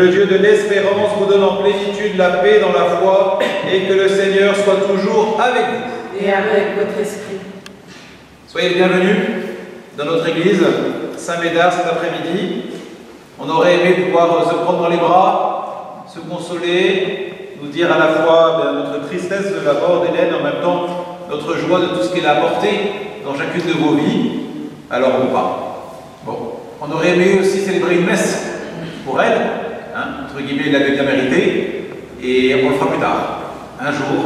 le Dieu de l'espérance vous donne en plénitude la paix dans la foi et que le Seigneur soit toujours avec vous. Et avec votre esprit. Soyez les bienvenus dans notre église Saint-Médard cet après-midi. On aurait aimé pouvoir se prendre dans les bras, se consoler, nous dire à la fois notre tristesse de la mort d'Hélène, en même temps notre joie de tout ce qu'elle a apporté dans chacune de vos vies. Alors on part. Bon, on aurait aimé aussi célébrer une messe pour elle, hein, entre guillemets, elle l'avait bien mérité, et on le fera plus tard, un jour.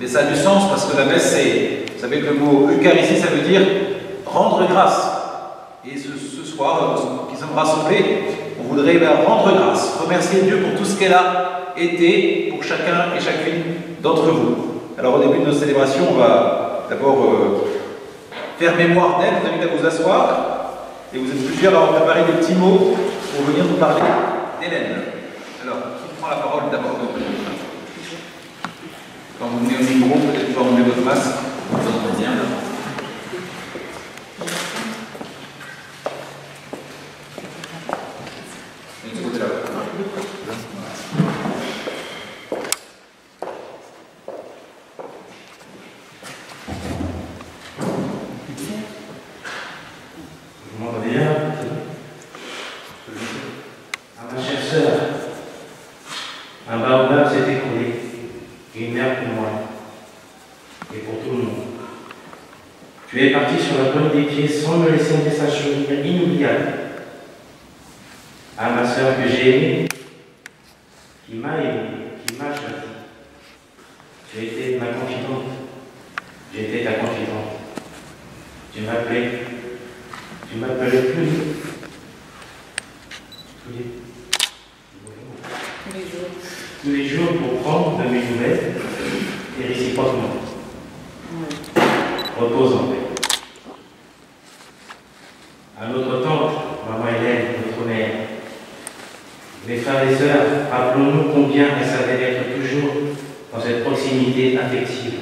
Mais ça a du sens parce que la messe, c'est, vous savez que le mot Eucharistie, ça veut dire rendre grâce. Et ce soir, qui sommes rassemblés, on voudrait rendre grâce, remercier Dieu pour tout ce qu'elle a été pour chacun et chacune d'entre vous. Alors au début de notre célébration, on va d'abord faire mémoire d'elle, vous invite à vous asseoir, et vous êtes plusieurs à avoir préparé des petits mots pour venir nous parler d'Hélène. Alors, qui prend la parole d'abord? Quand vous venez au micro, peut-être pouvoir enlever votre masque, vous entendez bien. Tu es parti sur la pointe des pieds sans me laisser un message souvenir inoubliable. À ma sœur que j'ai aimée, qui m'a aimé, qui m'a choisi. Tu étais ma confidente. J'étais ta confidente. Tu m'appelais plus. Tous les jours pour prendre de mes nouvelles et réciproquement. Repose en paix. À notre tante, maman Hélène, notre mère, mes frères et sœurs, rappelons-nous combien elle savait être toujours dans cette proximité affective,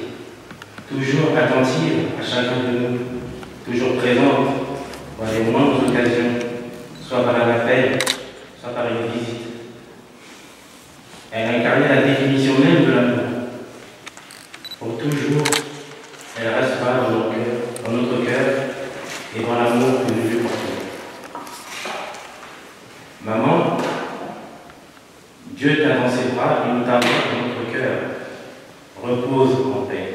toujours attentive à chacun de nous, toujours présente dans les moindres occasions, soit par un appel, soit par une visite. Elle incarnait la définition même de l'amour. Pour toujours, elle restera dans notre cœur et dans l'amour que nous lui portons. Maman, Dieu t'a dans ses bras et nous t'avons dans notre cœur. Repose en paix.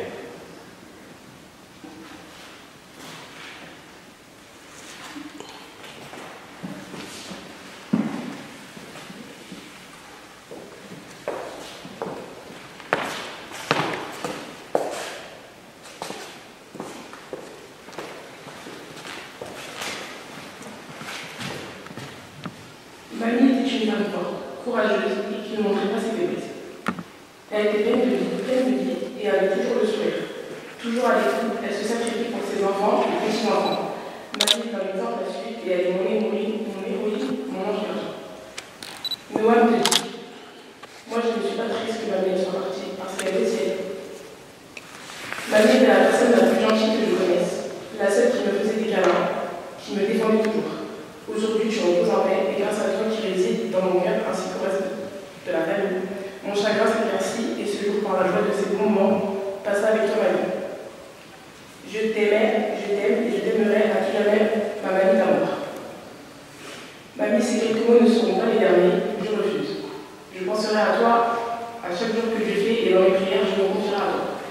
Mamie était une femme forte, courageuse et qui ne montrait pas ses faiblesses. Elle était pleine de vie et avait toujours le sourire. Toujours à l'écoute, elle se sacrifie pour ses enfants et petits-enfants. Mamie est un exemple à suivre et elle est mon héroïne, mon ange gardien. Noam te dit, moi je ne suis pas triste que mamie soit partie parce qu'elle est ciel. Mamie était la personne la plus gentille que je connaisse, la seule qui me faisait des câlins, qui me défendait toujours. Aujourd'hui, tu reposes en paix et grâce à toi qui réside dans mon cœur ainsi qu'au reste de la famille, mon chagrin s'éclaircit et se joue par la joie de ces bons moments passés avec toi, mamie. Je t'aime et je t'aimerai à tout jamais, ma mamie d'amour. Mamie, ces quelques mots ne seront pas les derniers, je refuse. Je penserai à toi à chaque jour que je fais et dans mes prières, je me confierai à toi.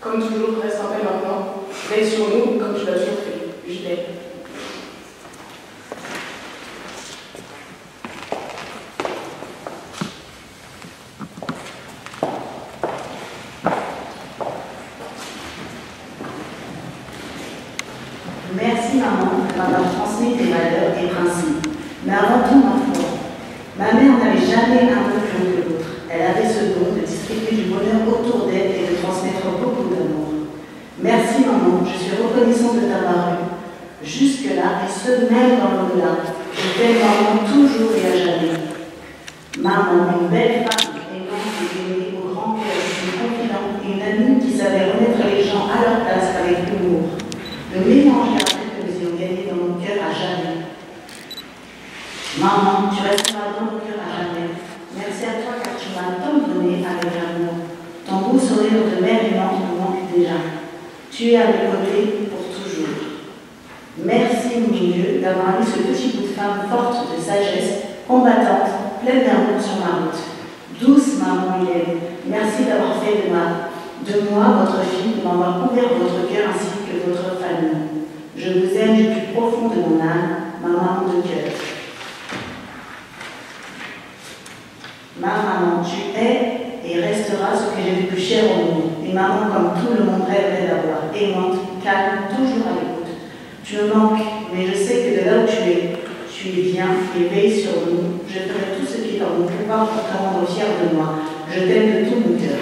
Comme toujours, reste en paix maintenant, veille sur nous comme tu l'as toujours fait. Je t'aime. Merci maman de m'avoir transmis tes valeurs et principes, mais avant tout ma foi. Ma mère n'avait jamais un peu plus haut que l'autre. Elle avait ce don de distribuer du bonheur autour d'elle et de transmettre beaucoup d'amour. Merci maman, je suis reconnaissante de t'avoir eu jusque-là et ce même dans l'au-delà. Je t'aime maman toujours et à jamais. Maman, une belle femme, aimante et aimée au grand cœur, une confidente et une amie qui savait remettre les gens à leur place avec humour. Le mélange que nous ayons gagné dans nos cœurs à jamais. Maman, tu resteras dans nos cœurs à jamais. sourire de mère aimante me manque déjà. Tu es à mes côtés pour toujours. Merci, mon Dieu, d'avoir mis ce petit bout de femme forte de sagesse, combattante, pleine d'amour sur ma route. Douce maman Hélène, merci d'avoir fait de moi votre fille, de m'avoir ouvert votre cœur ainsi que votre famille. Je vous aime du plus profond de mon âme, ma maman de cœur. Ma maman, tu es et resteras ce que j'ai de plus cher au monde. Une maman comme tout le monde rêverait d'avoir, aimante, calme, toujours à l'écoute. Tu me manques, mais je sais que de là où tu es bien et veille sur nous. Je ferai tout ce qui est dans mon pouvoir pour te rendre fier de moi. Je t'aime de tout mon cœur.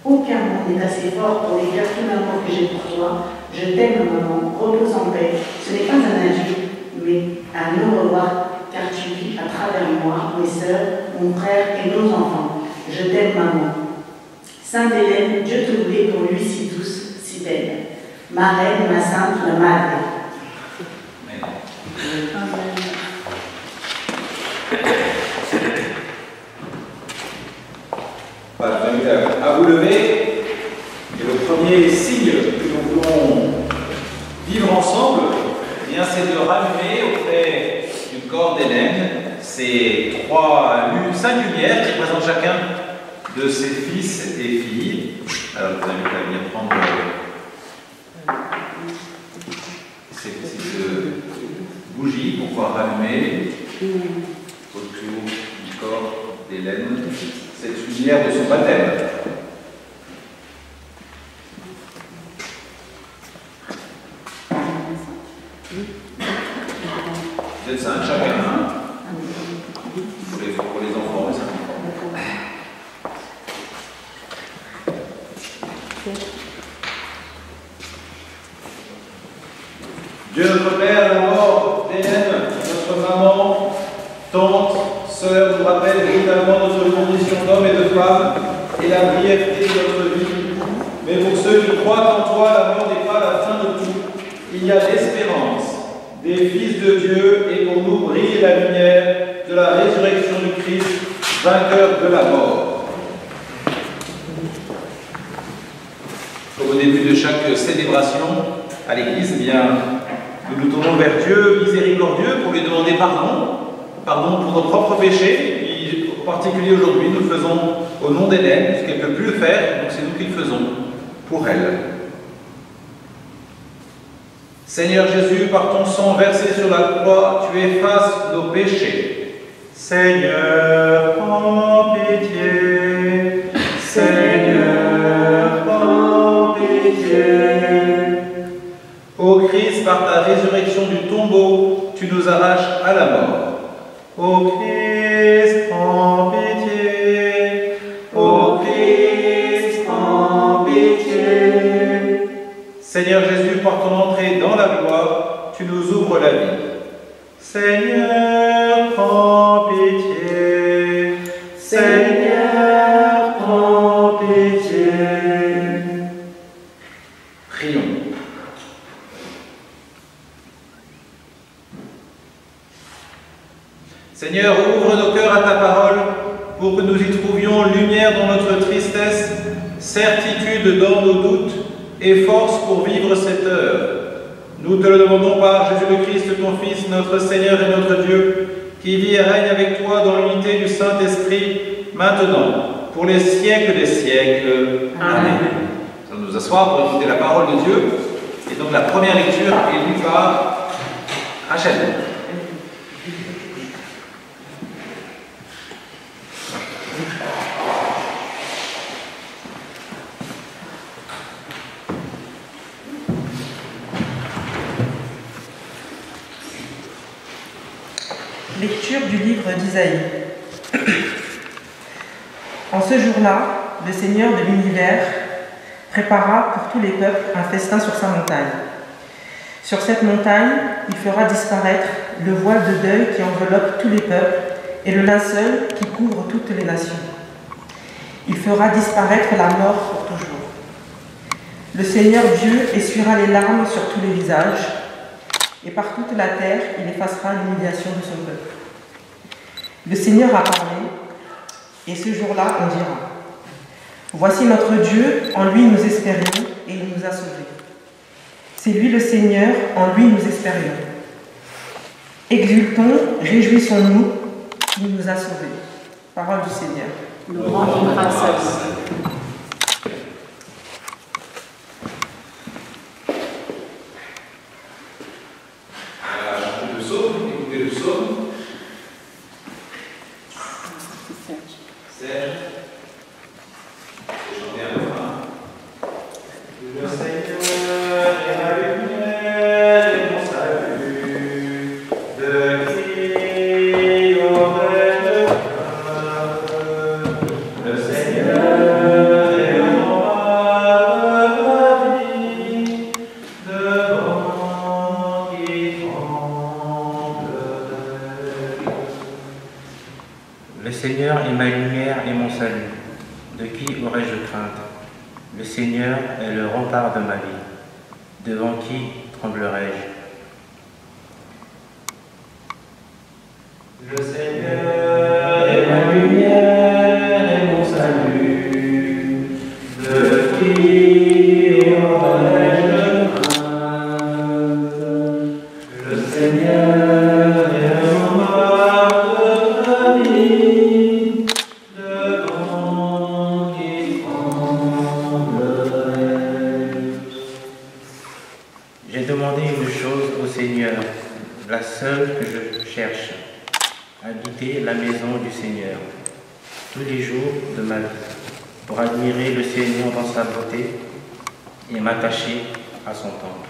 Aucun mot n'est assez fort pour décrire tout l'amour que j'ai pour toi. Je t'aime, maman, repose en paix. Ce n'est pas un adieu, mais un au revoir, car tu vis à travers moi, mes sœurs, mon frère et nos enfants. Je t'aime, maman. Sainte Hélène, Dieu te voulait pour lui si douce, si belle. Ma reine, ma sainte, ma madre. Voilà, à vous lever. Et le premier signe que nous voulons vivre ensemble, eh bien, c'est de rallumer auprès du corps d'Hélène ces 5 lumières qui représentent chacun de ses fils et filles. Alors, je vous invite à venir prendre ces petites bougies pour pouvoir rallumer autour du corps d'Hélène cette lumière de son baptême. Vous êtes 5 chacun, hein, pour les enfants, les 5 enfants. Dieu notre Père, la mort d'Hélène, notre maman, tante, sœur, nous rappelle brutalement notre condition d'homme et de femme et la brièveté de notre vie. Mais pour ceux qui croient en toi, la mort n'est pas la fin de tout. Il y a l'espérance des fils de Dieu et pour nous brille la lumière de la résurrection du Christ, vainqueur de la mort. Comme au début de chaque célébration à l'Église, eh bien, nous nous tournons vers Dieu miséricordieux pour lui demander pardon pour nos propres péchés. Et en particulier aujourd'hui, nous le faisons au nom d'Hélène, parce qu'elle ne peut plus le faire, donc c'est nous qui le faisons pour elle. Seigneur Jésus, par ton sang versé sur la croix, tu effaces nos péchés. Seigneur, prends pitié. Seigneur, prends pitié. Ô Christ, par ta résurrection du tombeau, tu nous arraches à la mort. Ô Christ, prends pitié. Ô Christ, prends pitié. Seigneur Jésus, par ton entrée dans la gloire, tu nous ouvres la vie. Seigneur, prends pitié. Seigneur, prends pitié. Prions. Seigneur, ouvre nos cœurs à ta parole pour que nous y trouvions lumière dans notre tristesse, certitude dans nos doutes et force pour vivre cette heure. Nous te le demandons par Jésus le Christ, ton Fils, notre Seigneur et notre Dieu, qui vit et règne avec toi dans l'unité du Saint-Esprit, maintenant, pour les siècles des siècles. Amen. Nous allons nous asseoir pour écouter la parole de Dieu. Et donc la première lecture est lue par Rachel. Lecture du livre d'Isaïe. En ce jour-là, le Seigneur de l'univers prépara pour tous les peuples un festin sur sa montagne. Sur cette montagne, il fera disparaître le voile de deuil qui enveloppe tous les peuples et le linceul qui couvre toutes les nations. Il fera disparaître la mort pour toujours. Le Seigneur Dieu essuiera les larmes sur tous les visages, et par toute la terre, il effacera l'humiliation de son peuple. Le Seigneur a parlé, et ce jour-là, on dira : Voici notre Dieu, en lui nous espérions et il nous a sauvés. C'est lui le Seigneur, en lui nous espérions. Exultons, réjouissons-nous, il nous a sauvés. Parole du Seigneur. Nous rendons grâce à lui. Le psaume, écoutez le psaume. Serge. Chantez un refrain. Le Seigneur est ma lumière et mon salut, de qui aurais-je crainte? Le Seigneur est le roi de ma vie, devant qui tremblerait. Le Seigneur est ma lumière et mon salut, de qui aurais-je crainte? Le Seigneur est le rempart de ma vie, devant qui tremblerai-je? Le Seigneur est ma lumière et mon salut, de qui aurais-je crainte? Le Seigneur est le rempart de ma vie, devant qui tremblerai. J'ai demandé une chose au Seigneur, la seule que je cherche, habiter la maison du Seigneur tous les jours de ma vie, pour admirer le Seigneur dans sa beauté et m'attacher à son temple.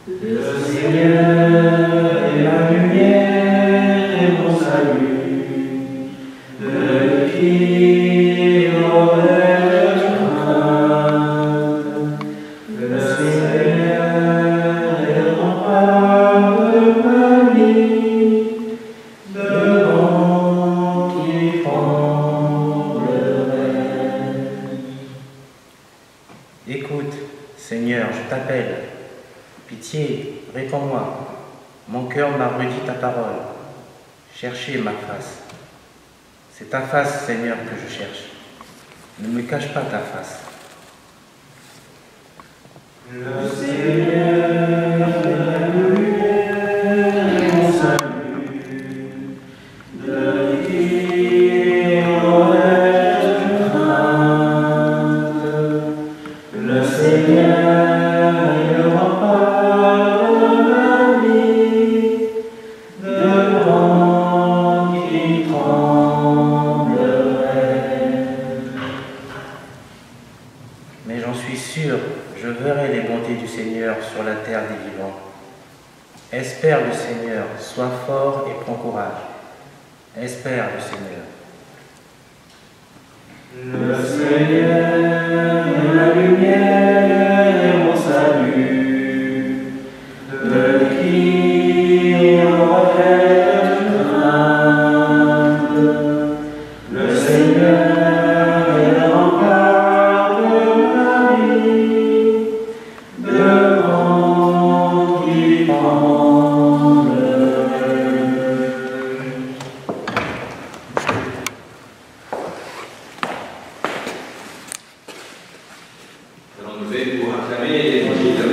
Le Seigneur est ma lumière et mon salut, de qui aurais-je crainte? Le Seigneur est le rempart de ma vie, devant qui tremblerai. Écoute, Seigneur, je t'appelle. Pitié, réponds-moi. Mon cœur m'a redit ta parole. Cherchez ma face. C'est ta face, Seigneur, que je cherche. Ne me cache pas ta face. Le Seigneur est ma lumière et mon salut, de qui aurais-je crainte? Le Seigneur est le rempart de ma vie, devant qui tremblerai. Mais j'en suis sûr, je verrai les bontés du Seigneur sur la terre des vivants. Espère le Seigneur, sois fort et prends courage. Espère le Seigneur. Le Seigneur est ma lumière et mon salut, de qui aurais-je crainte? Le Seigneur est le rempart de ma vie, devant qui tremblerai. Nous allons nous lever pour acclamer l'Évangile.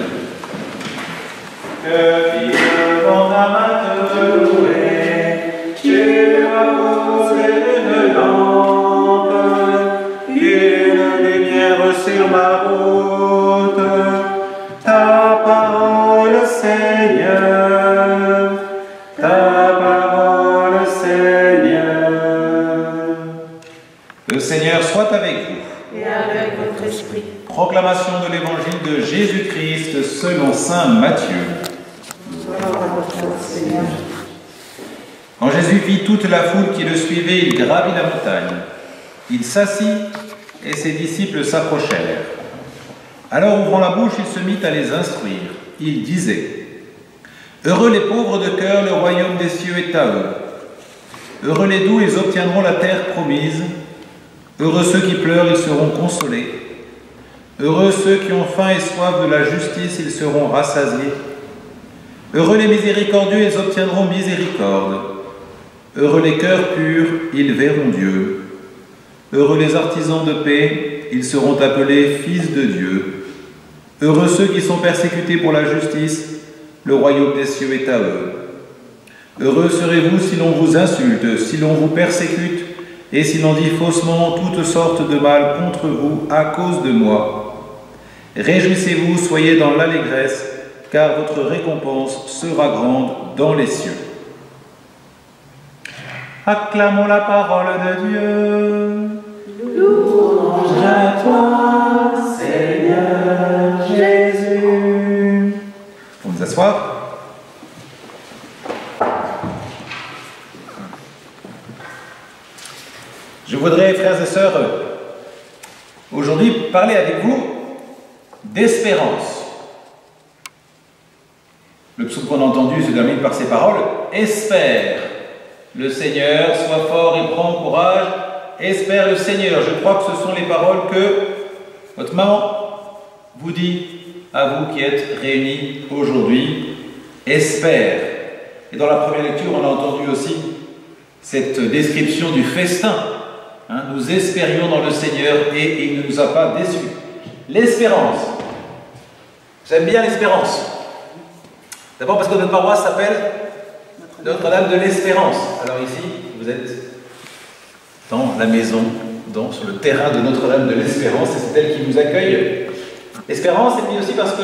Que vivant ta main te louer, tu as posé une lampe, une lumière sur ma route. Ta parole, Seigneur, ta parole, Seigneur. Le Seigneur soit avec vous. Et avec votre esprit. Proclamation de l'Évangile de Jésus-Christ selon saint Matthieu. Seigneur. Quand Jésus vit toute la foule qui le suivait, il gravit la montagne. Il s'assit et ses disciples s'approchèrent. Alors, ouvrant la bouche, il se mit à les instruire. Il disait : Heureux les pauvres de cœur, le royaume des cieux est à eux. Heureux les doux, ils obtiendront la terre promise. Heureux ceux qui pleurent, ils seront consolés. Heureux ceux qui ont faim et soif de la justice, ils seront rassasiés. Heureux les miséricordieux, ils obtiendront miséricorde. Heureux les cœurs purs, ils verront Dieu. Heureux les artisans de paix, ils seront appelés fils de Dieu. Heureux ceux qui sont persécutés pour la justice, le royaume des cieux est à eux. Heureux serez-vous si l'on vous insulte, si l'on vous persécute, et si l'on dit faussement toutes sortes de mal contre vous à cause de moi. Réjouissez-vous, soyez dans l'allégresse, car votre récompense sera grande dans les cieux. Acclamons la parole de Dieu. Louange à toi, Seigneur Jésus. On nous asseoir. Je voudrais, frères et sœurs, aujourd'hui parler avec vous d'espérance. Le psaume qu'on a entendu se termine par ces paroles. Espère le Seigneur, sois fort et prends courage. Espère le Seigneur. Je crois que ce sont les paroles que votre maman vous dit à vous qui êtes réunis aujourd'hui. Espère. Et dans la première lecture, on a entendu aussi cette description du festin. Nous espérions dans le Seigneur et il ne nous a pas déçus. L'espérance. J'aime bien l'espérance. D'abord parce que notre paroisse s'appelle Notre-Dame de l'Espérance. Alors ici, vous êtes dans la maison, sur le terrain de Notre-Dame de l'Espérance, et c'est elle qui nous accueille. L'espérance, et puis aussi parce que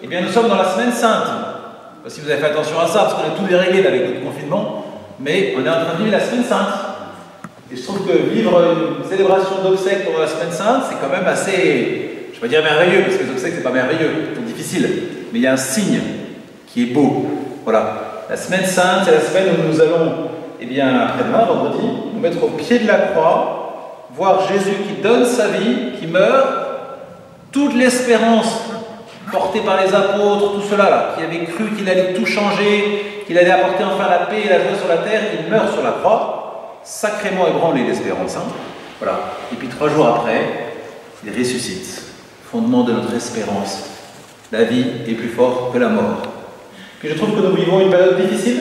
nous sommes dans la Semaine Sainte. Je ne sais pas si vous avez fait attention à ça, parce qu'on est tout déréglé là, avec notre confinement, mais on est en train de vivre la Semaine Sainte. Et je trouve que vivre une célébration d'obsèques pendant la Semaine Sainte, c'est quand même assez, je ne vais pas dire merveilleux, parce que les obsèques, c'est pas merveilleux, c'est difficile, mais il y a un signe qui est beau. Voilà. La Semaine Sainte, c'est la semaine où nous allons, après-demain, vendredi, nous mettre au pied de la croix, voir Jésus qui donne sa vie, qui meurt, toute l'espérance portée par les apôtres, tout cela là, qui avait cru qu'il allait tout changer, qu'il allait apporter enfin la paix et la joie sur la terre, il meurt sur la croix, sacrément ébranlé l'espérance. Voilà. Et puis 3 jours après, il ressuscite, fondement de notre espérance. La vie est plus forte que la mort. Puis je trouve que nous vivons une période difficile.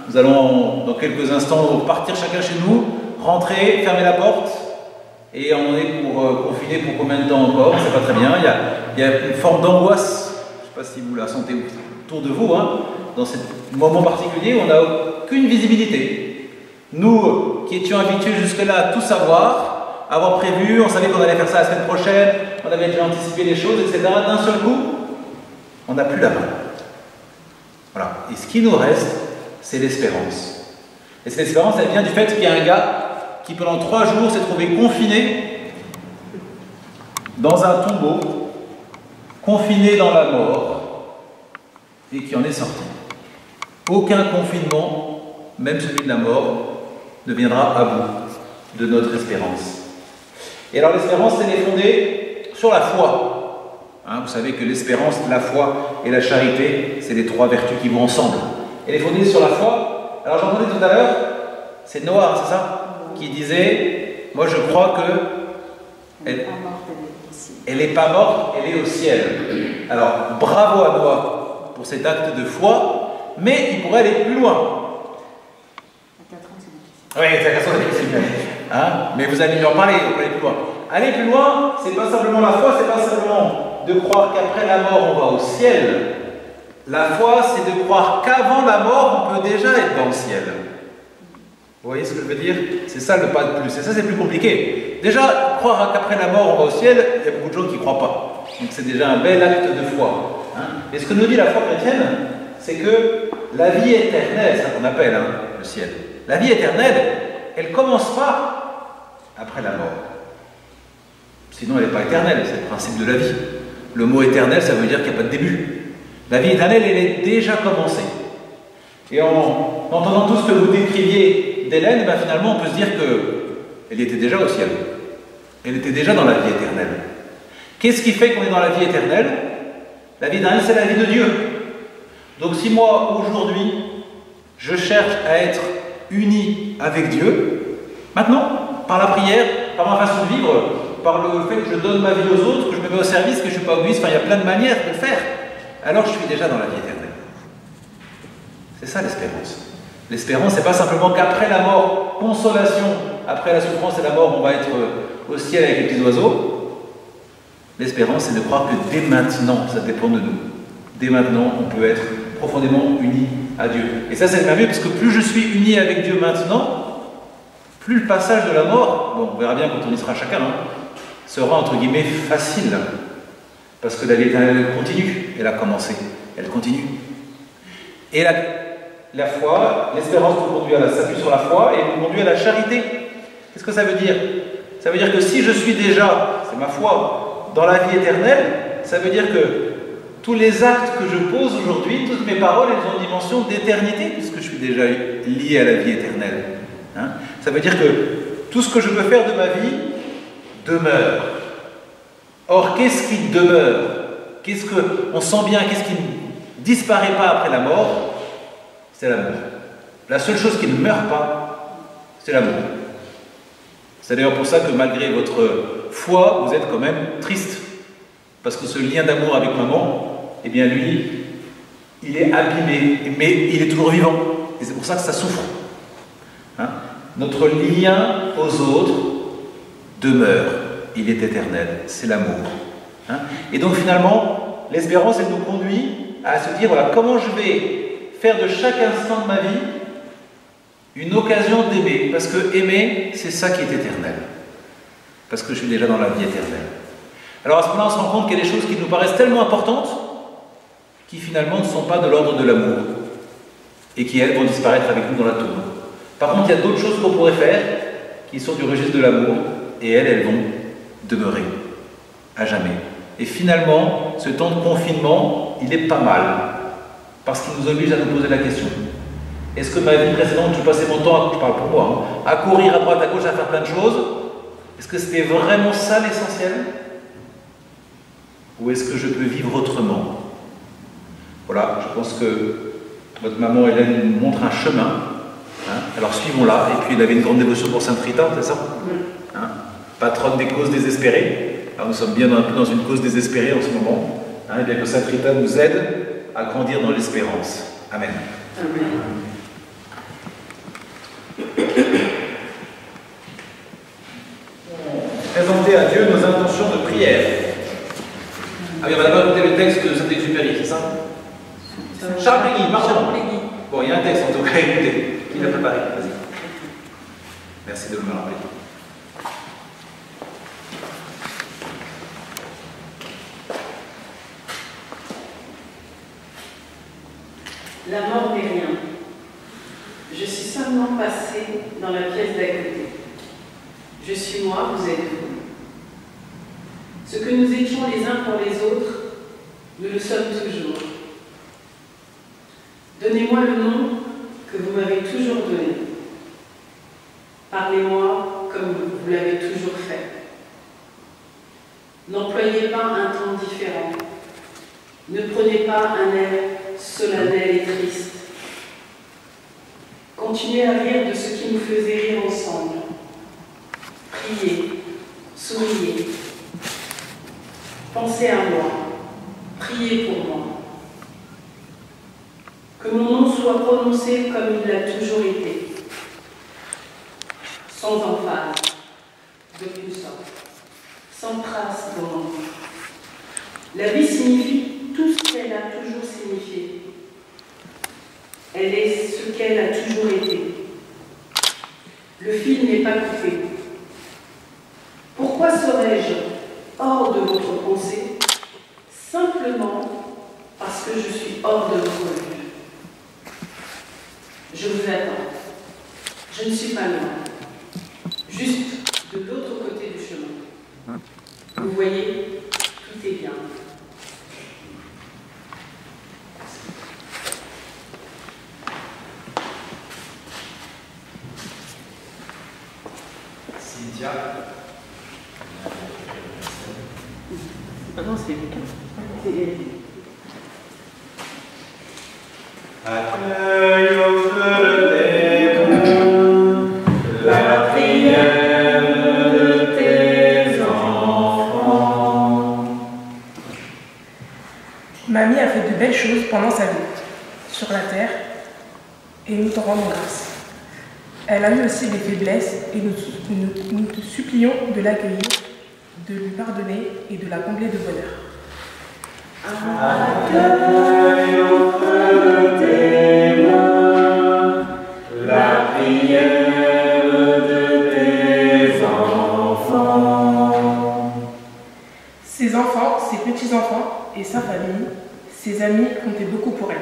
Nous allons, dans quelques instants, partir chacun chez nous, rentrer, fermer la porte, et on est pour confiner pour combien de temps encore, on ne sait pas très bien. Il y a une forme d'angoisse, je ne sais pas si vous la sentez autour de vous, dans ce moment particulier où on n'a aucune visibilité. Nous, qui étions habitués jusque-là à tout savoir, avoir prévu, on savait qu'on allait faire ça la semaine prochaine, on avait déjà anticipé les choses, etc. D'un seul coup, on n'a plus la main. Voilà. Et ce qui nous reste, c'est l'espérance. Et cette espérance, elle vient du fait qu'il y a un gars qui, pendant 3 jours, s'est trouvé confiné dans un tombeau, confiné dans la mort, et qui en est sorti. Aucun confinement, même celui de la mort, ne viendra à bout de notre espérance. Et alors l'espérance, elle est fondée sur la foi. Vous savez que l'espérance, la foi et la charité, c'est les 3 vertus qui vont ensemble. Elle est fondée sur la foi. Alors j'entendais tout à l'heure, c'est Noah, c'est ça, qui disait, moi je crois que elle n'est pas morte, elle est au ciel. Alors bravo à Noah pour cet acte de foi, mais il pourrait aller plus loin. Oui, c'est la question difficile. Mais vous allez lui en parler, on peut aller plus loin. Aller plus loin, c'est pas simplement la foi, c'est pas simplement de croire qu'après la mort on va au ciel. La foi, c'est de croire qu'avant la mort, on peut déjà être dans le ciel. Vous voyez ce que je veux dire? C'est ça le pas de plus. Et ça, c'est plus compliqué. Déjà, croire qu'après la mort, on va au ciel, il y a beaucoup de gens qui ne croient pas. Donc c'est déjà un bel acte de foi. Et ce que nous dit la foi chrétienne, c'est que la vie éternelle, c'est ça qu'on appelle le ciel. La vie éternelle, elle ne commence pas après la mort. Sinon, elle n'est pas éternelle, c'est le principe de la vie. Le mot éternel, ça veut dire qu'il n'y a pas de début. La vie éternelle, elle est déjà commencée. Et en entendant tout ce que vous décriviez d'Hélène, finalement, on peut se dire qu'elle était déjà au ciel. Elle était déjà dans la vie éternelle. Qu'est-ce qui fait qu'on est dans la vie éternelle? La vie éternelle, c'est la vie de Dieu. Donc si moi, aujourd'hui, je cherche à être uni avec Dieu, maintenant, par la prière, par ma façon de vivre, par le fait que je donne ma vie aux autres, que je me mets au service, que je ne suis pas égoïste, il y a plein de manières de le faire, alors je suis déjà dans la vie éternelle. C'est ça l'espérance. L'espérance, c'est pas simplement qu'après la mort, consolation, après la souffrance et la mort, on va être au ciel avec les petits oiseaux. L'espérance, c'est de croire que dès maintenant, ça dépend de nous. Dès maintenant, on peut être profondément unis à Dieu. Et ça, c'est merveilleux, parce que plus je suis uni avec Dieu maintenant, plus le passage de la mort, bon, on verra bien quand on y sera chacun, sera entre guillemets facile. Parce que la vie éternelle, elle continue. Elle a commencé. Elle continue. Et la foi, l'espérance nous conduit s'appuie sur la foi et nous conduit à la charité. Qu'est-ce que ça veut dire? Ça veut dire que si je suis déjà, c'est ma foi, dans la vie éternelle, ça veut dire que tous les actes que je pose aujourd'hui, toutes mes paroles, elles ont une dimension d'éternité, puisque je suis déjà lié à la vie éternelle. Ça veut dire que tout ce que je peux faire de ma vie demeure. Or, qu'est-ce qui demeure? Qu'est-ce qu'on sent bien? Qu'est-ce qui ne disparaît pas après la mort? C'est l'amour. La seule chose qui ne meurt pas, c'est l'amour. C'est d'ailleurs pour ça que malgré votre foi, vous êtes quand même triste. Parce que ce lien d'amour avec maman, eh bien lui, il est abîmé, mais il est toujours vivant. Et c'est pour ça que ça souffre. Notre lien aux autres demeure. Il est éternel. C'est l'amour. Et donc finalement, l'espérance, elle nous conduit à se dire, voilà, comment je vais faire de chaque instant de ma vie une occasion d'aimer. Parce que aimer, c'est ça qui est éternel. Parce que je suis déjà dans la vie éternelle. Alors à ce moment-là, on se rend compte qu'il y a des choses qui nous paraissent tellement importantes qui finalement ne sont pas de l'ordre de l'amour et qui, elles, vont disparaître avec nous dans la tombe. Par contre, il y a d'autres choses qu'on pourrait faire qui sont du registre de l'amour et elles vont demeurer à jamais. Et finalement, ce temps de confinement, il est pas mal parce qu'il nous oblige à nous poser la question. Est-ce que ma vie précédente, je passais mon temps, je parle pour moi, à courir à droite, à gauche, à faire plein de choses? Est-ce que c'était vraiment ça l'essentiel? Ou est-ce que je peux vivre autrement? Voilà, je pense que votre maman Hélène nous montre un chemin. Alors suivons-la. Et puis il avait une grande dévotion pour Sainte Rita, c'est ça? Patronne des causes désespérées. Alors nous sommes bien un peu dans une cause désespérée en ce moment. Et bien que Sainte Rita nous aide à grandir dans l'espérance. Amen. Amen. Présenter à Dieu nos intentions de prière. Ah oui, on va d'abord écouter le texte de Saint-Exupéry, c'est ça? Charles Péguy, pardon. Bon, il y a un texte en tout cas, écoutez. Qui l'a préparé? Vas-y. Merci de me le rappeler. La mort n'est rien. Je suis seulement passée dans la pièce d'à côté. Je suis moi, vous êtes vous. Ce que nous étions les uns pour les autres, nous le sommes toujours. Donnez-moi le nom que vous m'avez toujours donné. Parlez-moi comme vous l'avez toujours fait. N'employez pas un ton différent. Ne prenez pas un air solennel et triste. Continuez à rire de ce qui nous faisait rire ensemble. Priez, souriez. Pensez à moi. Priez pour moi. Que mon nom soit prononcé comme il l'a toujours été. Sans emphase, d'aucune sorte. Sans trace de mon nom. La vie signifie tout ce qu'elle a toujours signifié. Elle est ce qu'elle a toujours été. Le fil n'est pas coupé. Pourquoi serais-je hors de votre pensée? Simplement parce que je suis hors de votre vue. Je vous attends. Je ne suis pas loin. Juste de l'autre côté du chemin. Vous voyez, tout est bien. Cynthia. Ah non, c'est Lucas. Accueille au feu de tes mains la prière de tes enfants. Mamie a fait de belles choses pendant sa vie, sur la terre, et nous t'en rendons grâce. Elle a eu aussi des faiblesses et nous te supplions de l'accueillir, de lui pardonner et de la combler de bonheur. Accueille auprès de tes mains la prière de tes enfants. Ses enfants, ses petits-enfants et sa famille, ses amis comptaient beaucoup pour elle.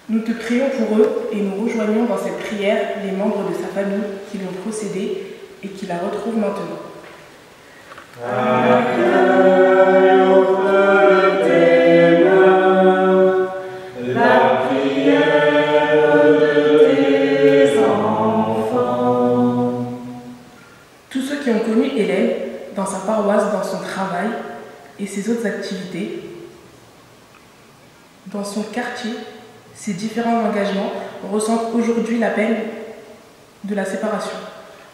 Nous te prions pour eux et nous rejoignons dans cette prière les membres de sa famille qui l'ont précédée et qui la retrouvent maintenant. Accueille auprès de tes mains la prière de tes enfants. Tous ceux qui ont connu Hélène dans sa paroisse, dans son travail et ses autres activités, dans son quartier, ses différents engagements ressentent aujourd'hui la peine de la séparation.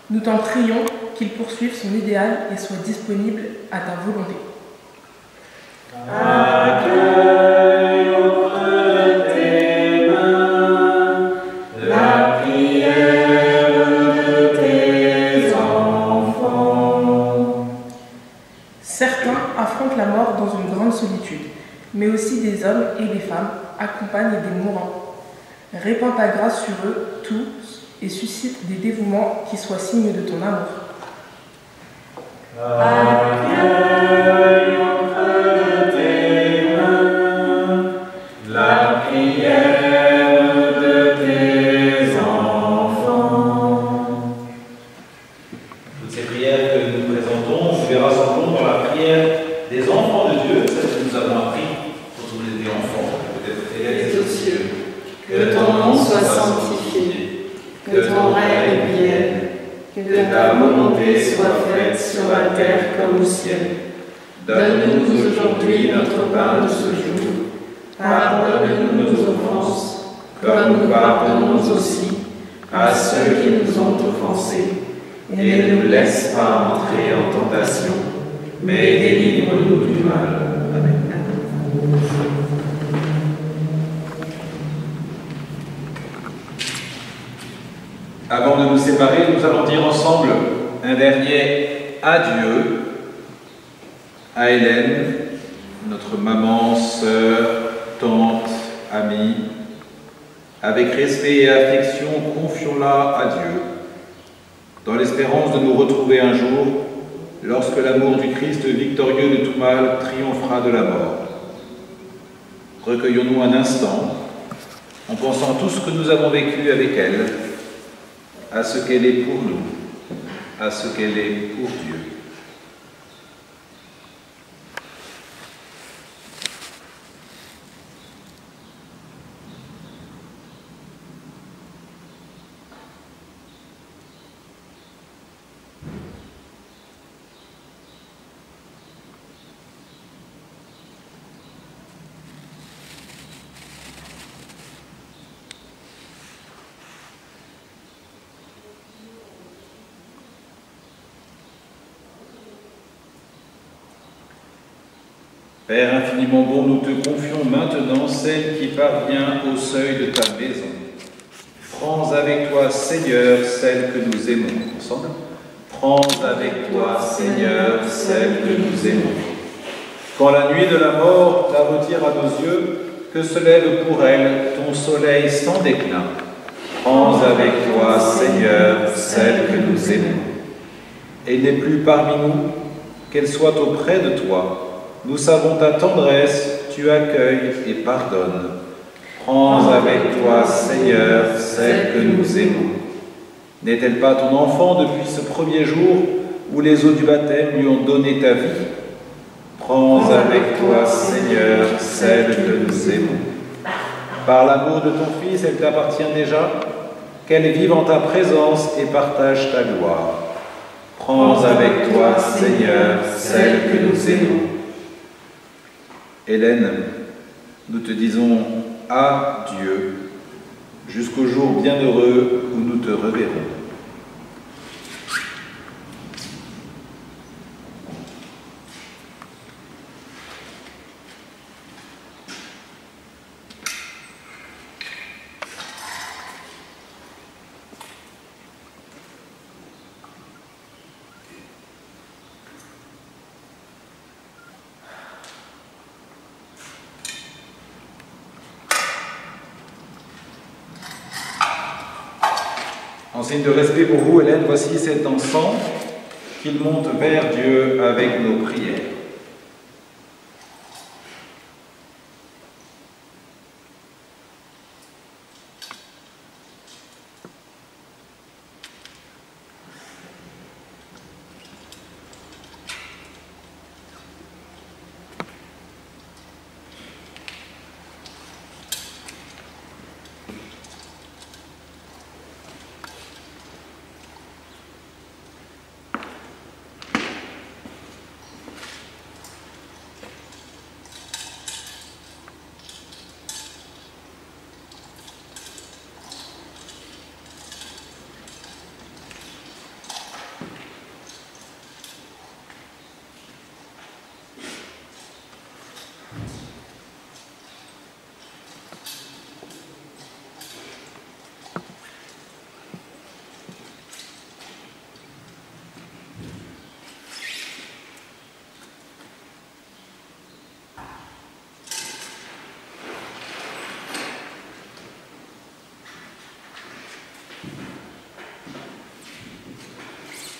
Nous t'en prions qu'il poursuive son idéal et soit disponible à ta volonté. Accueille auprès de tes mains la prière de tes enfants. Certains affrontent la mort dans une grande solitude, mais aussi des hommes et des femmes accompagnent des mourants. Répands ta grâce sur eux tous et suscite des dévouements qui soient signes de ton amour. Accueille auprès de tes mains la prière de tes enfants. Toutes ces prières que nous présentons, nous les rassemblons dans la prière des enfants de Dieu, celle que nous avons appris quand on était enfants, peut-être élèves aux cieux. Que ton nom soit sanctifié, que ton règne vienne, que ta volonté soit faite sur la terre comme au ciel. Donne-nous aujourd'hui notre pain de ce jour. Pardonne-nous nos offenses, comme nous pardonnons aussi à ceux qui nous ont offensés. Et ne nous laisse pas entrer en tentation, mais délivre-nous du mal. Amen. Avant de nous séparer, nous allons dire ensemble un dernier adieu à Hélène, notre maman, sœur, tante, amie. Avec respect et affection, confions-la à Dieu, dans l'espérance de nous retrouver un jour, lorsque l'amour du Christ victorieux de tout mal triomphera de la mort. Recueillons-nous un instant, en pensant tout ce que nous avons vécu avec elle, à ce qu'elle est pour nous, à ce qu'elle est pour Dieu. Père infiniment bon, nous te confions maintenant celle qui parvient au seuil de ta maison. Prends avec toi, Seigneur, celle que nous aimons. Ensemble. Prends avec toi, Seigneur, celle que nous aimons. Quand la nuit de la mort la retire à nos yeux, que se lève pour elle ton soleil sans déclin. Prends avec toi, Seigneur, celle que nous aimons. Elle n'est plus parmi nous, qu'elle soit auprès de toi. Nous savons ta tendresse, tu accueilles et pardonnes. Prends avec toi, Seigneur, celle que nous aimons. N'est-elle pas ton enfant depuis ce premier jour où les eaux du baptême lui ont donné ta vie? Prends avec toi, Seigneur, celle que nous aimons. Par l'amour de ton Fils, elle t'appartient déjà, qu'elle vive en ta présence et partage ta gloire. Prends avec toi, Seigneur, celle que nous aimons. Hélène, nous te disons adieu jusqu'au jour bienheureux où nous te reverrons. En signe de respect pour vous, Hélène, voici cet encens qu'il monte vers Dieu avec nos prières.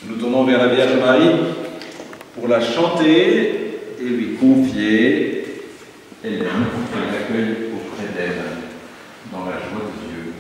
Nous tournons vers la Vierge Marie pour la chanter et lui confier Hélène, qu'elle accueille auprès d'elle dans la joie de Dieu.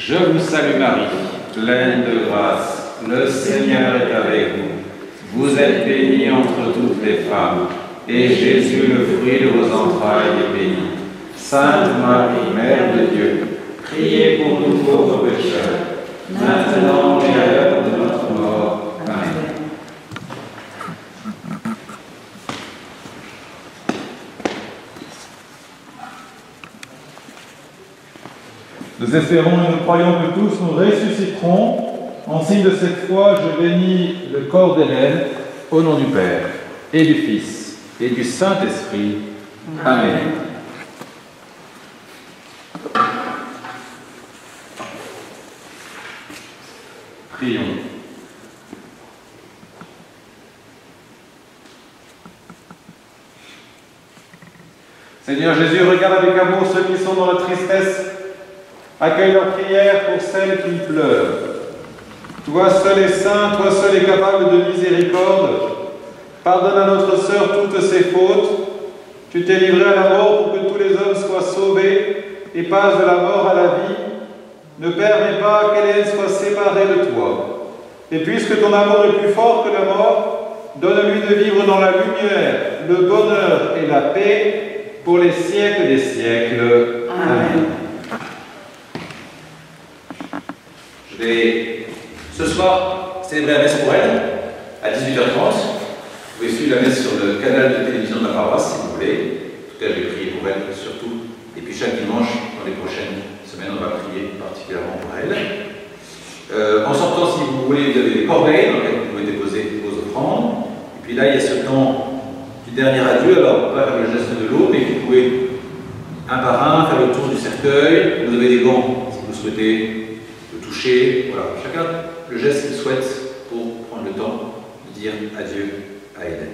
Je vous salue Marie, pleine de grâce, le Seigneur est avec vous. Vous êtes bénie entre toutes les femmes, et Jésus, le fruit de vos entrailles, est béni. Sainte Marie, Mère de Dieu, priez pour nous pauvres pécheurs, maintenant et à l'heure de notre mort. Amen. Nous espérons et nous croyons que tous nous ressusciterons. En signe de cette foi, je bénis le corps d'Hélène au nom du Père et du Fils et du Saint-Esprit. Amen. Prions. Seigneur Jésus, regarde avec amour ceux qui sont dans la tristesse. Accueille leurs prières pour celles qui pleurent. Toi seul est saint, toi seul est capable de miséricorde. Pardonne à notre sœur toutes ses fautes. Tu t'es livré à la mort pour que tous les hommes soient sauvés et passent de la mort à la vie. Ne permets pas qu'Hélène soit séparée de toi. Et puisque ton amour est plus fort que la mort, donne-lui de vivre dans la lumière, le bonheur et la paix pour les siècles des siècles. Amen. Je vais ce soir célébrer la messe pour elle à 18h30. Vous pouvez suivre la messe sur le canal de télévision de la paroisse si vous voulez. En tout cas, je vais prier pour elle surtout. Et puis chaque dimanche, dans les prochaines semaines, on va prier particulièrement pour elle. En sortant, si vous voulez, vous avez des corbeilles dans lesquelles vous pouvez déposer vos offrandes. Et puis là, il y a ce temps du dernier adieu. Alors, on va faire le geste de l'eau, mais vous pouvez un par un faire le tour du cercueil. Vous avez des gants si vous souhaitez le toucher. Voilà, chacun le geste qu'il souhaite pour prendre le temps de dire adieu à Hélène.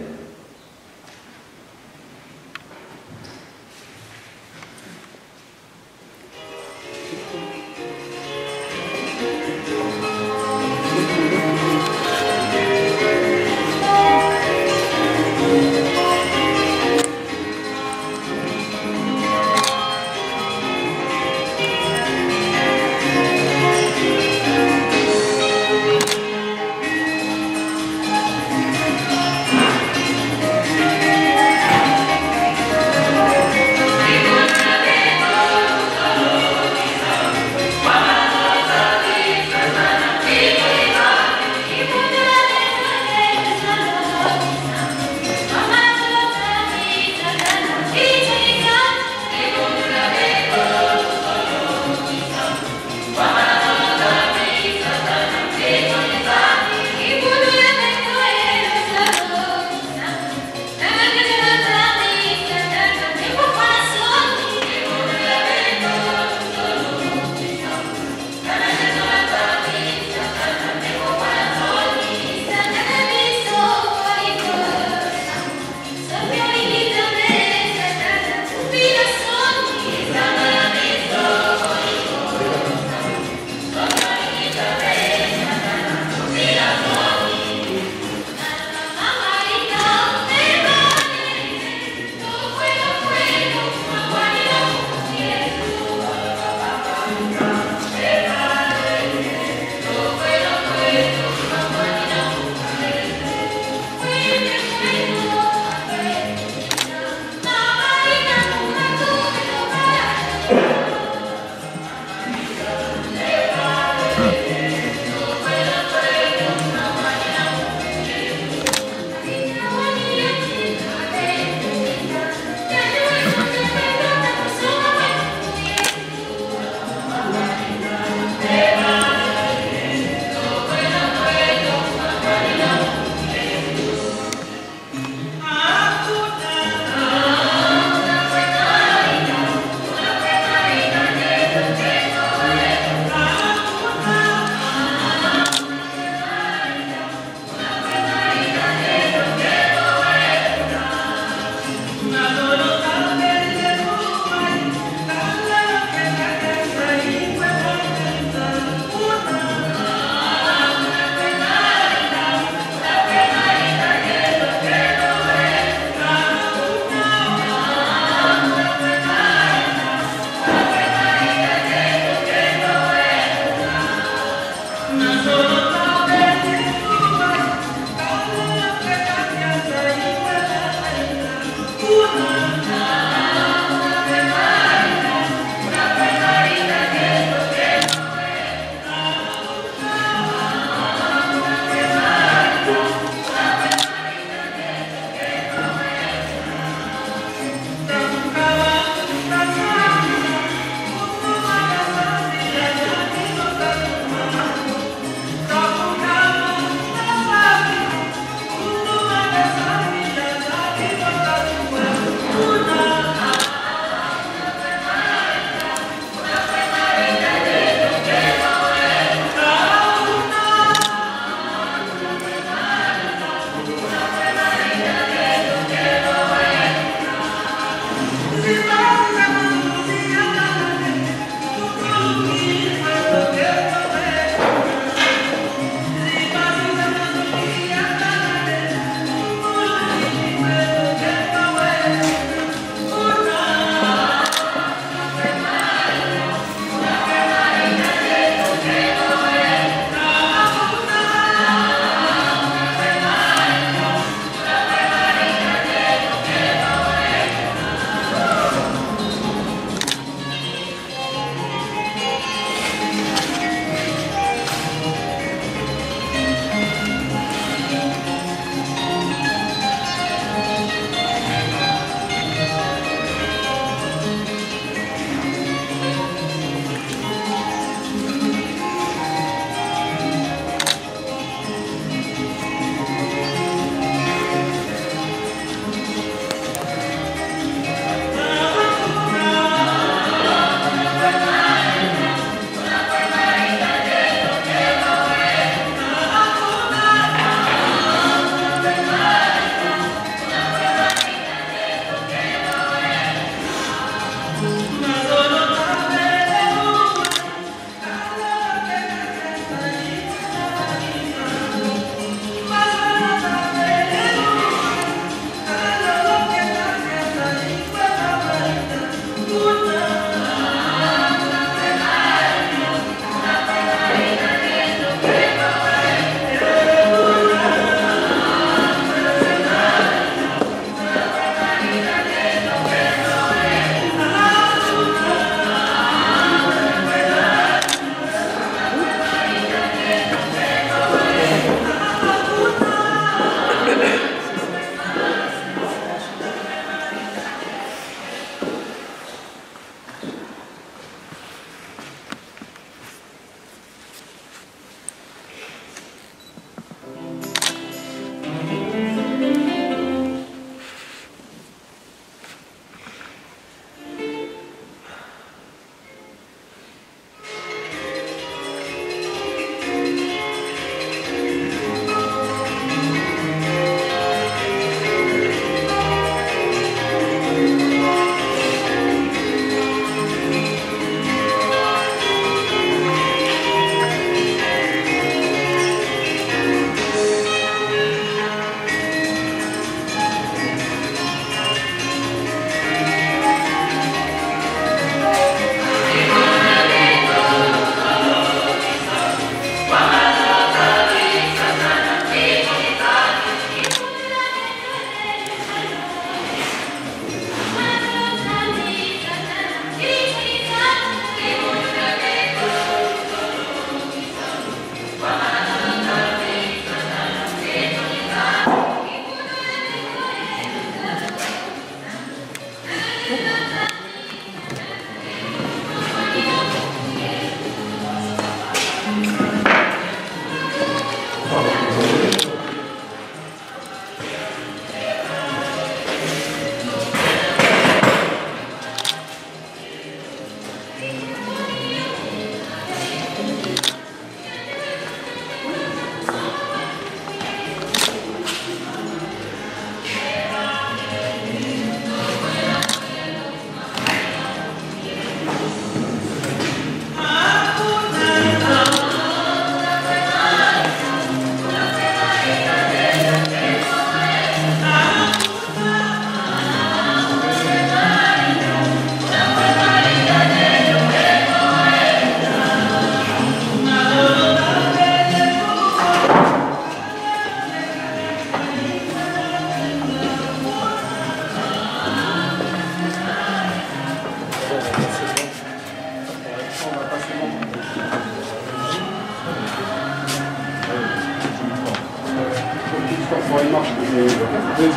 pour les marches. Vas-y.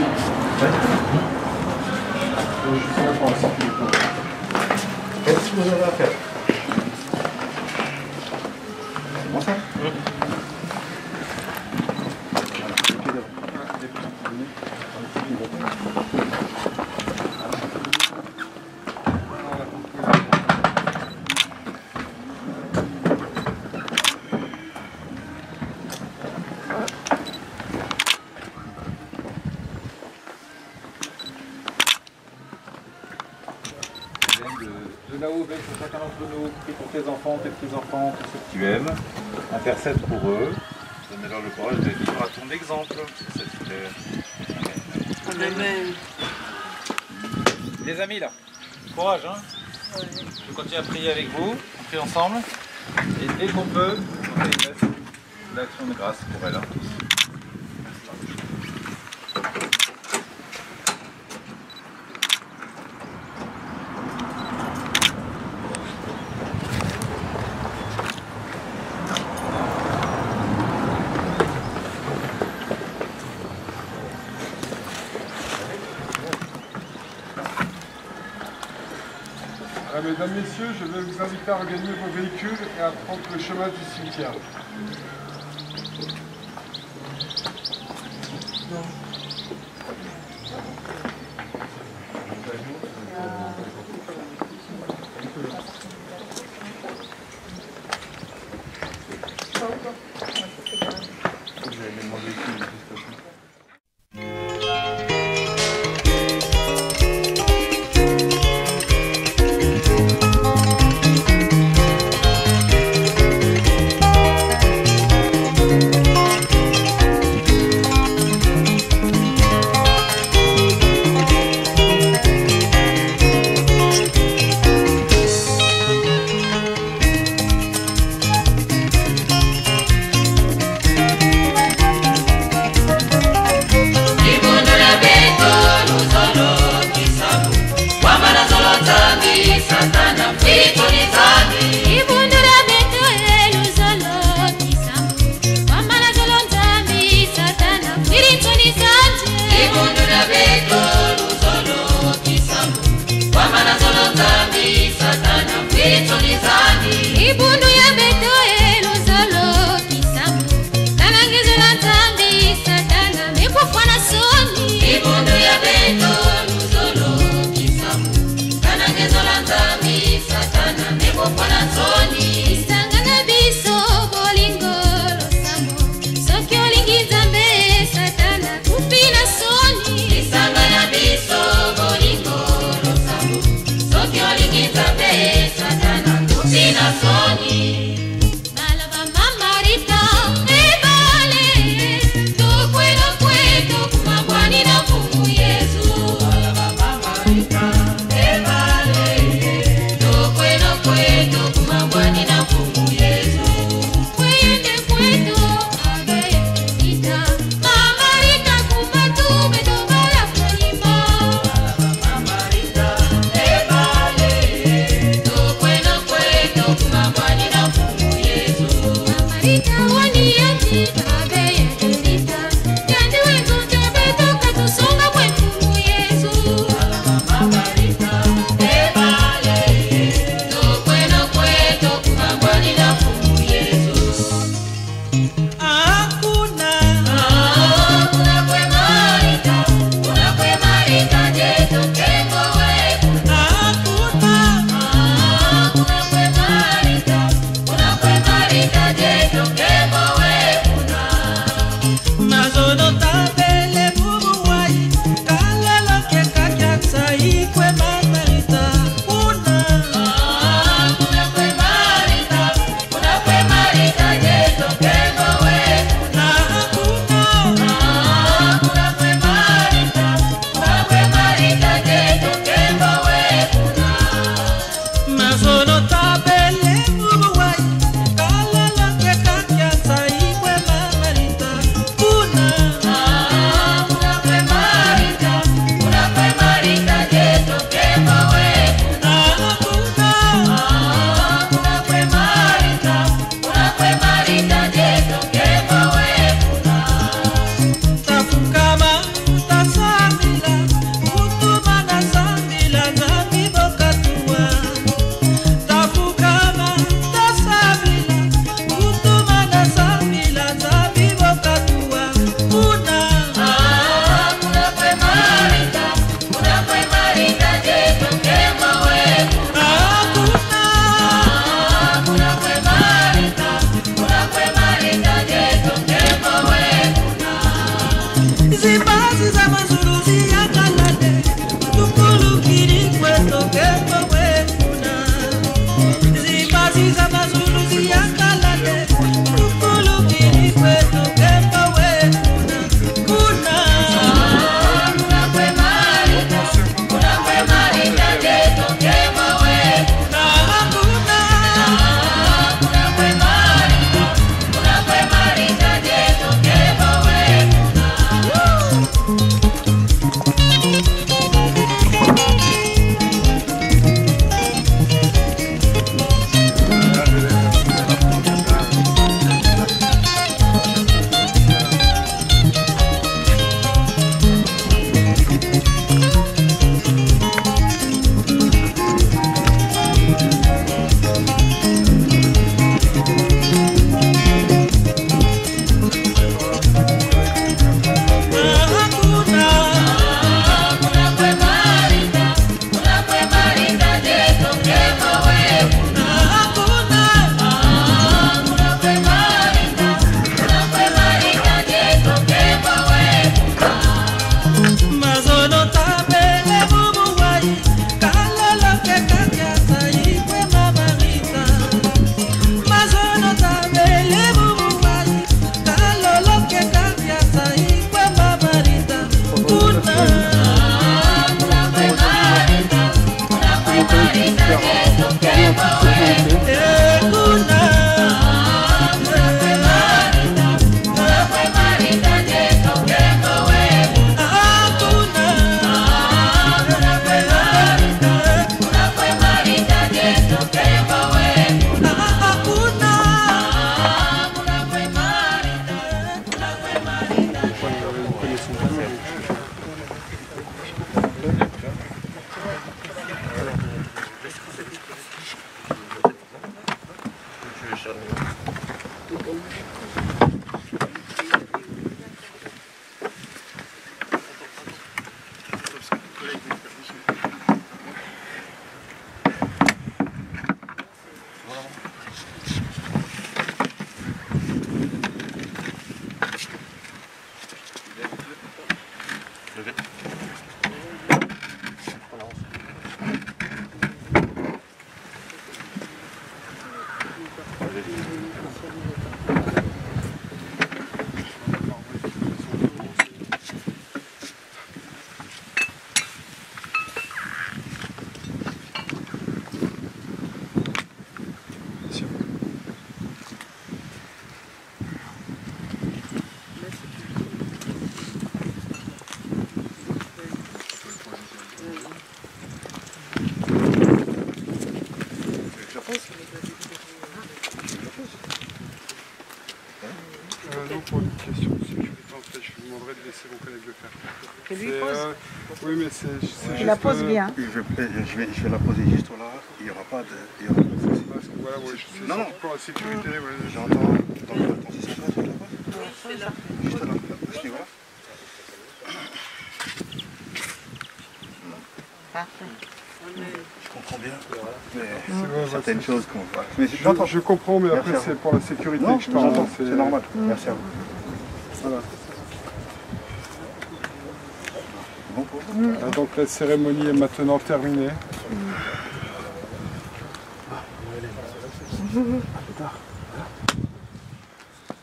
Je suis là pour la sortie. Qu'est-ce que vous avez à faire? C'est bon ça? De là-haut, pour chacun d'entre nous, prie pour tes enfants, tes petits-enfants, tous ceux que tu aimes. Intercède pour eux. Donne-leur le courage de vivre à ton exemple. C'est cette fleur. Amen. Les amis, là, courage, hein. Je continue à prier avec vous. On prie ensemble. Et dès qu'on peut, on fait une messe d'action de grâce pour elle, hein, tous. Mesdames, Messieurs, je vais vous inviter à regagner vos véhicules et à prendre le chemin du cimetière. laisser vos collègues le faire. Que lui pose. Oui, mais c'est Il juste, la pose bien. Je vais la poser juste là, il n'y aura pas de souci. Parce que voilà, ouais, c'est Non, non. surtout pour la sécurité. Ouais. J'entends. Attends, c'est ça, c'est là-bas. Juste là, à ce niveau-là. Parfait. Je comprends bien. Mais Ouais, certaines choses qu'on voit. Mais je comprends, mais après Merci. c'est pour la sécurité Non, que je parle. j'entends, c'est normal. Merci à vous. Voilà. Bon pour vous. Donc la cérémonie est maintenant terminée.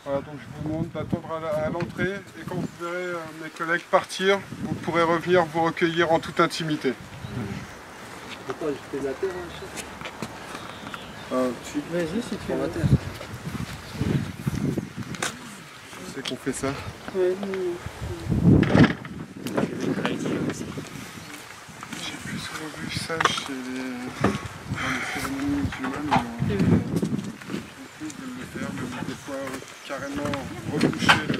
Voilà, donc je vous demande d'attendre à l'entrée et quand vous verrez mes collègues partir, vous pourrez revenir vous recueillir en toute intimité. Vas-y, si tu veux. C'est qu'on fait ça. J'ai plus souvent vu ça chez dans les cérémonies musulmanes. J'essaie de le faire, mais des fois carrément retoucher le...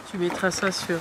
Tu mettras ça sur...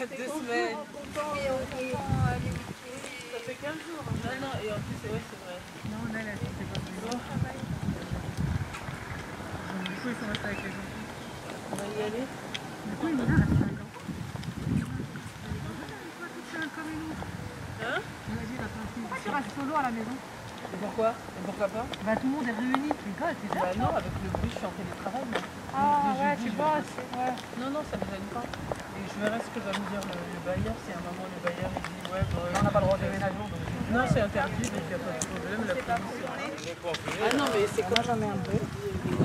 Deux semaines. Ça fait 15 jours. Non, non, et en plus, ouais, c'est vrai. Non, là, c'est pas bon. Du coup, ils sont restés avec les enfants. On va y aller. Du coup, il est là, hein? Imagine, pourquoi tu restes solo à la maison? Et pourquoi? Et pourquoi pas? Bah tout le monde est réuni, tu rigoles, c'est ça? Bah non, avec le bruit, je suis en télétravail. Ah ouais, tu bosses, ouais. Non, non, ça me gêne pas. Et je verrai ce que va me dire le bailleur. Si à un moment le bailleur il dit ouais, bah, on n'a pas le droit de déménager. Non, c'est interdit, donc il n'y a pas de problème. La police. Ah non, mais c'est quoi? J'en ai un peu.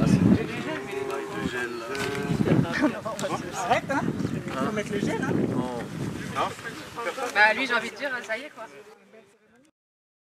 J'ai du gel, mais du gel. Arrête, hein? Il faut mettre le gel, hein? Non. Bah lui, j'ai envie de dire, ça y est quoi.